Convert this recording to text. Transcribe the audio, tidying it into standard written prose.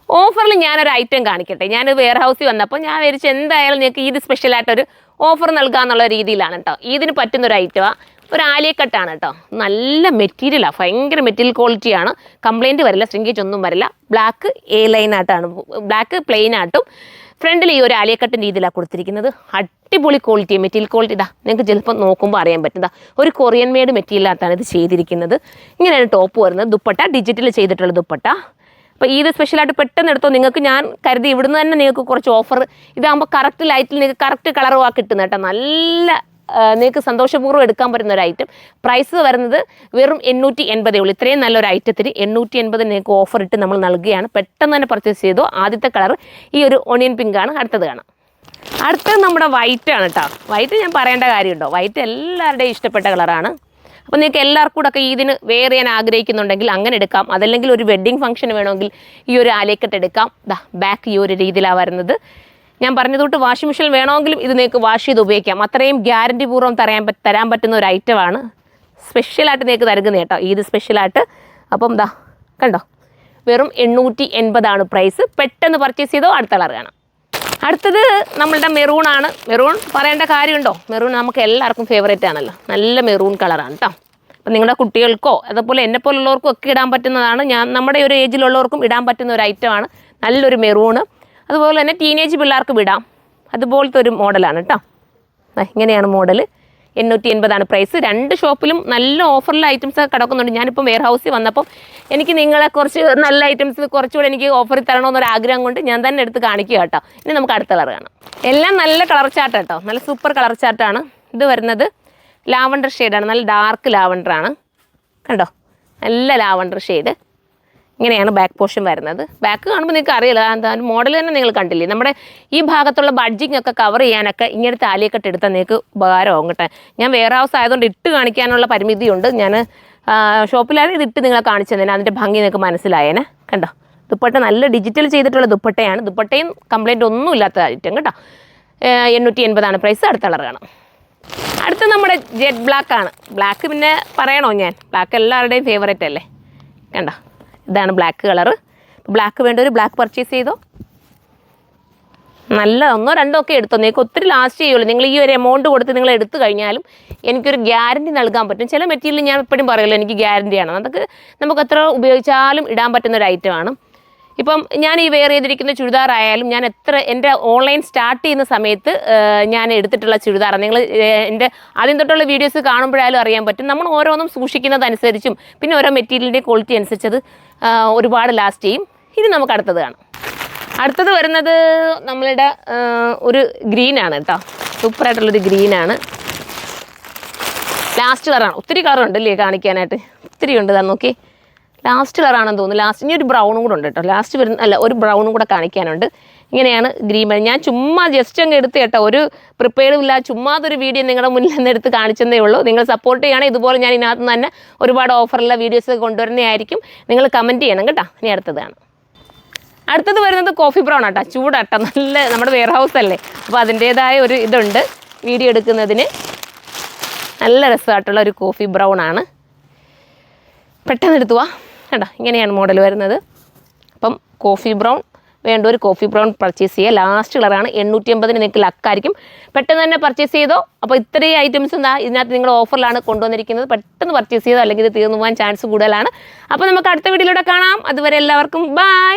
ഓഫറിൽ ഞാനൊരു ഐറ്റം കാണിക്കട്ടെ. ഞാൻ വെയർ ഹൗസിൽ വന്നപ്പോൾ ഞാൻ വിചാരിച്ചു എന്തായാലും നിങ്ങൾക്ക് ഈദ് സ്പെഷ്യലായിട്ടൊരു ഓഫർ നൽകാമെന്നുള്ള രീതിയിലാണ് കേട്ടോ. ഈദിന് പറ്റുന്നൊരു ഐറ്റമാണ്. ഒരു ആലിയക്കട്ടാണ് കേട്ടോ. നല്ല മെറ്റീരിയലാണ്, ഭയങ്കര മെറ്റീരിയൽ ക്വാളിറ്റിയാണ്. കംപ്ലയിൻറ്റ് വരില്ല, ശ്രിങ്കേജ് ഒന്നും വരില്ല. ബ്ലാക്ക് എ ലൈനായിട്ടാണ്, ബ്ലാക്ക് പ്ലെയിൻ ആയിട്ടും ഫ്രണ്ടിൽ ഈ ഒരു ആലിയക്കട്ടിൻ്റെ രീതിയിലാണ് കൊടുത്തിരിക്കുന്നത്. അടിപൊളി ക്വാളിറ്റി, മെറ്റീരിയൽ ക്വാളിറ്റി ഇതാ നിങ്ങൾക്ക് ചിലപ്പോൾ നോക്കുമ്പോൾ അറിയാൻ പറ്റും. ഒരു കൊറിയൻ മെയ്ഡ് മെറ്റീരിയലായിട്ടാണ് ഇത് ചെയ്തിരിക്കുന്നത്. ഇങ്ങനെയാണ് ടോപ്പ് വരുന്നത്. ദുപ്പട്ട ഡിജിറ്റൽ ചെയ്തിട്ടുള്ള ദുപ്പട്ട. അപ്പോൾ ഈദ് സ്പെഷ്യലായിട്ട് പെട്ടെന്ന് എടുത്തോ. നിങ്ങൾക്ക് ഞാൻ കരുതി ഇവിടുന്ന് തന്നെ നിങ്ങൾക്ക് കുറച്ച് ഓഫർ, ഇതാകുമ്പോൾ കറക്റ്റ് ലൈറ്റിൽ നിങ്ങൾക്ക് കറക്റ്റ് കളറും കിട്ടുന്നത് കേട്ടോ. നല്ല നിങ്ങൾക്ക് സന്തോഷപൂർവ്വം എടുക്കാൻ പറ്റുന്ന ഒരു ഐറ്റം. പ്രൈസ് വരുന്നത് വെറും 880 ഉള്ളൂ. ഇത്രയും നല്ലൊരു ഐറ്റത്തിന് 880 നിങ്ങൾക്ക് ഓഫർ ഇട്ട് നമ്മൾ നൽകുകയാണ്. പെട്ടെന്ന് തന്നെ പർച്ചേസ് ചെയ്തോ. ആദ്യത്തെ കളർ ഈ ഒരു ഓണിയൻ പിങ്ക് ആണ്. അടുത്തത് കാണാം. അടുത്തത് നമ്മുടെ വൈറ്റ് ആണ് കേട്ടോ. വൈറ്റ് ഞാൻ പറയേണ്ട കാര്യമുണ്ടോ, വൈറ്റ് എല്ലാവരുടെയും ഇഷ്ടപ്പെട്ട കളറാണ്. അപ്പോൾ നിങ്ങൾക്ക് എല്ലാവർക്കും കൂടെ ഒക്കെ ഇതിന് വെയർ ചെയ്യാൻ ആഗ്രഹിക്കുന്നുണ്ടെങ്കിൽ അങ്ങനെ എടുക്കാം. അതല്ലെങ്കിൽ ഒരു വെഡ്ഡിങ് ഫംഗ്ഷന് വേണമെങ്കിൽ ഈ ഒരു ആലിയക്കട്ട് എടുക്കാം. ബാക്ക് ഈ ഒരു രീതിയിലാണ് വരുന്നത്. ഞാൻ പറഞ്ഞതുകൊണ്ട് വാഷിംഗ് മെഷീൻ വേണമെങ്കിലും ഇത് നിങ്ങൾക്ക് വാഷ് ചെയ്ത് ഉപയോഗിക്കാം. അത്രയും ഗ്യാരണ്ടി പൂർവ്വം തരാൻ പറ്റുന്ന ഒരു ഐറ്റമാണ്. സ്പെഷ്യലായിട്ട് നിങ്ങൾക്ക് നൽകുന്നത് കേട്ടോ, ഈദ് സ്പെഷ്യലായിട്ട്. അപ്പം കണ്ടോ, വെറും 880 പ്രൈസ്. പെട്ടെന്ന് പർച്ചേസ് ചെയ്തോ. അടുത്ത കളർ കാണാം. അടുത്തത് നമ്മളുടെ മെറൂൺ ആണ്. മെറൂൺ പറയേണ്ട കാര്യമുണ്ടോ, മെറൂൺ നമുക്ക് എല്ലാവർക്കും ഫേവറേറ്റ് ആണല്ലോ. നല്ല മെറൂൺ കളറാണ് കേട്ടോ. അപ്പം നിങ്ങളുടെ കുട്ടികൾക്കോ അതുപോലെ എന്നെപ്പോലുള്ളവർക്കും ഒക്കെ ഇടാൻ പറ്റുന്നതാണ്. നമ്മുടെ ഒരു ഏജിലുള്ളവർക്കും ഇടാൻ പറ്റുന്ന ഒരു ഐറ്റമാണ് നല്ലൊരു മെറൂണ്. അതുപോലെ തന്നെ ടീനേജ് പിള്ളേർക്ക് വിടാം. അതുപോലത്തെ ഒരു മോഡലാണ് കേട്ടോ. ഇങ്ങനെയാണ് മോഡൽ. 880 പ്രൈസ്. രണ്ട് ഷോപ്പിലും നല്ല ഓഫറിലെ ഐറ്റംസ് കിടക്കുന്നുണ്ട്. ഞാനിപ്പം വെയർ ഹൗസിൽ വന്നപ്പോൾ എനിക്ക് നിങ്ങളെ കുറച്ച് നല്ല ഐറ്റംസ് കുറച്ചുകൂടെ എനിക്ക് ഓഫറിൽ തരണമെന്നൊരു ആഗ്രഹം കൊണ്ട് ഞാൻ തന്നെ എടുത്ത് കാണിക്കുക കേട്ടോ. ഇനി നമുക്ക് അടുത്ത കളർ കാണാം. എല്ലാം നല്ല കളർ ചാർട്ട് കേട്ടോ, നല്ല സൂപ്പർ കളർ ചാർട്ടാണ്. ഇത് വരുന്നത് ലാവണ്ടർ ഷെയ്ഡാണ്, നല്ല ഡാർക്ക് ലാവണ്ടറാണ്. കണ്ടോ, നല്ല ലാവണ്ടർ ഷെയ്ഡ്. ഇങ്ങനെയാണ് ബാക്ക് പോർഷൻ വരുന്നത്. ബാക്ക് കാണുമ്പോൾ നിങ്ങൾക്ക് അറിയില്ല, എന്താ മോഡൽ തന്നെ നിങ്ങൾ കണ്ടില്ലേ. നമ്മുടെ ഈ ഭാഗത്തുള്ള ബഡ്ജിങ് ഒക്കെ കവർ ചെയ്യാനൊക്കെ ഇങ്ങനത്തെ ആലിയക്കട്ട് എടുത്താൽ നിങ്ങൾക്ക് ഉപകാരമാകും കേട്ടോ. ഞാൻ വെയർ ഹൗസ് ആയതുകൊണ്ട് ഇട്ട് കാണിക്കാനുള്ള പരിമിതിയുണ്ട്. ഞാൻ ഷോപ്പിലാണ് ഇത് ഇട്ട് നിങ്ങളെ കാണിച്ചു തന്നെ, അതിൻ്റെ ഭംഗി നിങ്ങൾക്ക് മനസ്സിലായേനെ. കണ്ടോ, ദുപ്പട്ട നല്ല ഡിജിറ്റൽ ചെയ്തിട്ടുള്ള ദുപ്പട്ടയാണ്. ദുപ്പട്ടയും കംപ്ലൈൻറ്റ് ഒന്നും ഇല്ലാത്ത ഐറ്റം കേട്ടോ. 880 പ്രൈസ്. അടുത്ത കളർ കാണാം. അടുത്ത നമ്മുടെ ജെറ്റ് ബ്ലാക്ക് ആണ്. ബ്ലാക്ക് പിന്നെ പറയണോ ഞാൻ, ബ്ലാക്ക് എല്ലാവരുടെയും ഫേവറേറ്റ് അല്ലേ. കണ്ടോ, ഇതാണ് ബ്ലാക്ക് കളറ്. ബ്ലാക്ക് വേണ്ടവർ ബ്ലാക്ക് പർച്ചേസ് ചെയ്തോ. നല്ല 1 2 ഒക്കെ എടുത്തോ. നിങ്ങൾക്ക് ഒത്തിരി ലാസ്റ്റ് ചെയ്യുള്ളൂ. നിങ്ങൾ ഈ ഒരു എമൗണ്ട് കൊടുത്ത് നിങ്ങൾ എടുത്തു കഴിഞ്ഞാലും എനിക്കൊരു ഗ്യാരണ്ടി നൽകാൻ പറ്റും. ചില മെറ്റീരിയൽ ഞാൻ എപ്പോഴും പറയുമല്ലോ എനിക്ക് ഗ്യാരണ്ടിയാണ്. അതൊക്കെ നമുക്ക് എത്ര ഉപയോഗിച്ചാലും ഇടാൻ പറ്റുന്ന ഒരു ഐറ്റമാണ്. ഇപ്പം ഞാൻ ഈ വെയർ ചെയ്തിരിക്കുന്ന ചുരിദാറായാലും ഞാൻ എൻ്റെ ഓൺലൈൻ സ്റ്റാർട്ട് ചെയ്യുന്ന സമയത്ത് ഞാൻ എടുത്തിട്ടുള്ള ചുരിദാറാണ്. നിങ്ങൾ എൻ്റെ ആദ്യം തൊട്ടുള്ള വീഡിയോസ് കാണുമ്പോഴായാലും അറിയാൻ പറ്റും. നമ്മൾ ഓരോന്നും സൂക്ഷിക്കുന്നതനുസരിച്ചും പിന്നെ ഓരോ മെറ്റീരിയലിൻ്റെ ക്വാളിറ്റി അനുസരിച്ചത് ഒരുപാട് ലാസ്റ്റ് ചെയ്യും. ഇനി നമുക്ക് അടുത്തത് കാണാം. അടുത്തത് വരുന്നത് നമ്മളുടെ ഒരു ഗ്രീനാണ് കേട്ടോ. സൂപ്പറായിട്ടുള്ളൊരു ഗ്രീനാണ്. ലാസ്റ്റ് കളറാണ്. ഒത്തിരി കളറുണ്ടല്ലേ കാണിക്കാനായിട്ട്, ഒത്തിരി ഉണ്ട്. നോക്കി, ലാസ്റ്റ് കളറാണെന്ന് തോന്നുന്നു. ലാസ്റ്റ് ഇനി ഒരു ബ്രൗണും കൂടെ ഉണ്ട് കേട്ടോ. ലാസ്റ്റ് ഒരു ബ്രൗണും കൂടെ കാണിക്കാനുണ്ട്. ഇങ്ങനെയാണ് ഗ്രീൻ. ഞാൻ ചുമ്മാ ജസ്റ്റ് അങ്ങ് എടുത്ത് കേട്ടോ, ഒരു പ്രിപ്പയർഡും ഇല്ല, ചുമ്മാ അതൊരു വീഡിയോ നിങ്ങളുടെ മുന്നിൽ നിന്ന് എടുത്ത് കാണിച്ചതേ ഉള്ളൂ. നിങ്ങൾ സപ്പോർട്ട് ചെയ്യുകയാണെങ്കിൽ ഇതുപോലെ ഞാൻ ഇതിനകത്ത് നിന്ന് തന്നെ ഒരുപാട് ഓഫറുള്ള വീഡിയോസ് കൊണ്ടുവരുന്നതായിരിക്കും. നിങ്ങൾ കമൻറ്റ് ചെയ്യണം കേട്ടോ. ഇനി അടുത്തതാണ്. അടുത്തത് വരുന്നത് കോഫി ബ്രൗൺ ആട്ടോ. ചൂടാട്ടോ, നല്ല നമ്മുടെ വെയർ ഹൗസ് അല്ലേ, അപ്പോൾ അതിൻ്റേതായ ഒരു ഇതുണ്ട് വീഡിയോ എടുക്കുന്നതിന്. നല്ല രസമായിട്ടുള്ള ഒരു കോഫി ബ്രൗൺ ആണ്. പെട്ടെന്ന് എടുത്തുവാ. കണ്ടോ, ഇങ്ങനെയാണ് മോഡൽ വരുന്നത്. അപ്പം കോഫി ബ്രൗൺ വേണ്ട ഒരു കോഫി ബ്രൗൺ പർച്ചേസ് ചെയ്യുക. ലാസ്റ്റ് കളറാണ്. 880 നിങ്ങൾക്ക് ലക്കായിരിക്കും. പെട്ടെന്ന് തന്നെ പർച്ചേസ് ചെയ്തോ. അപ്പോൾ ഇത്രയും ഐറ്റംസ് ഇതിനകത്ത് നിങ്ങൾ ഓഫറിലാണ് കൊണ്ടുവന്നിരിക്കുന്നത്. പെട്ടെന്ന് പർച്ചേസ് ചെയ്തോ, അല്ലെങ്കിൽ ഇത് തീർന്നു പോകാൻ ചാൻസ് കൂടുതലാണ്. അപ്പോൾ നമുക്ക് അടുത്ത വീഡിയോയിലൂടെ കാണാം. അതുവരെ എല്ലാവർക്കും ബൈ.